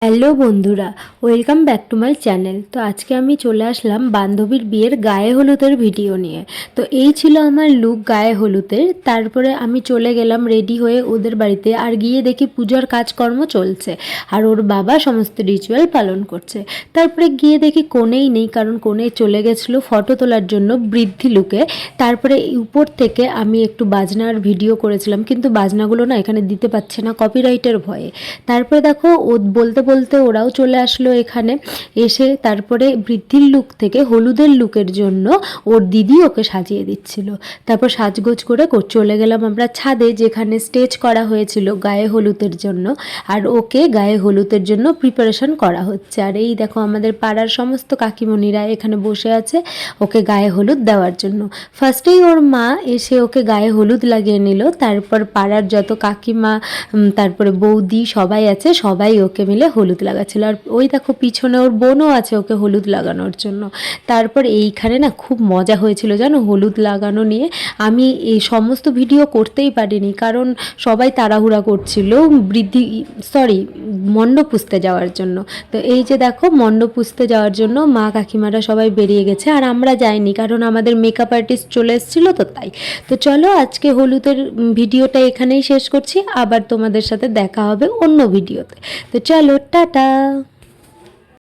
Hello বন্ধুরা, welcome back to my channel. তো আজকে আমি চলে আসলাম বান্ধবীর বিয়ের গায়ে হলুদের ভিডিও নিয়ে। তো এই ছিল আমার লুক গায়ে হলুদের। তারপরে আমি চলে গেলাম রেডি হয়ে ওদের বাড়িতে, আর গিয়ে দেখি পূজার কাজকর্ম চলছে আর ওর বাবা সমস্ত রিচুয়াল পালন করছে। তারপরে গিয়ে দেখি কোণেই নেই, কারণ কোণে চলে গেছিলো ফটো তোলার জন্য বৃদ্ধি লুকে। তারপরে উপর থেকে আমি একটু বাজনার ভিডিও করেছিলাম, কিন্তু বাজনাগুলো না এখানে দিতে পারছে না কপিরাইটের ভয়ে। তারপরে দেখো ও বলতে বলতে ওরাও চলে আসলো এখানে। এসে তারপরে বৃদ্ধির লুক থেকে হলুদের লুকের জন্য ওর দিদি ওকে সাজিয়ে দিচ্ছিল। তারপর সাজগোজ করে চলে গেলাম আমরা ছাদে, যেখানে স্টেজ করা হয়েছিল গায়ে হলুদের জন্য। আর ওকে গায়ে হলুদের জন্য প্রিপারেশন করা হচ্ছে। আর এই দেখো আমাদের পাড়ার সমস্ত কাকিমণিরা এখানে বসে আছে ওকে গায়ে হলুদ দেওয়ার জন্য। ফার্স্টেই ওর মা এসে ওকে গায়ে হলুদ লাগিয়ে নিল। তারপর পাড়ার যত কাকিমা, তারপরে বৌদি সবাই আছে, সবাই ওকে মিলে হলুদ লাগাচ্ছিল। আর ওই দেখো পিছনে ওর বোনও আছে ওকে হলুদ লাগানোর জন্য। তারপর এইখানে না খুব মজা হয়েছিল জানো হলুদ লাগানো নিয়ে। আমি এই সমস্ত ভিডিও করতেই পারিনি, কারণ সবাই তাড়াহুড়া করছিল মণ্ডপ পুষতে যাওয়ার জন্য। তো এই যে দেখো মণ্ডপ পুষতে যাওয়ার জন্য মা কাকিমারা সবাই বেরিয়ে গেছে, আর আমরা যাইনি কারণ আমাদের মেকআপ আর্টিস্ট চলে এসেছিলো। তো তাই তো চলো আজকে হলুদের ভিডিওটা এখানেই শেষ করছি, আবার তোমাদের সাথে দেখা হবে অন্য ভিডিওতে। তো চলো টাটা।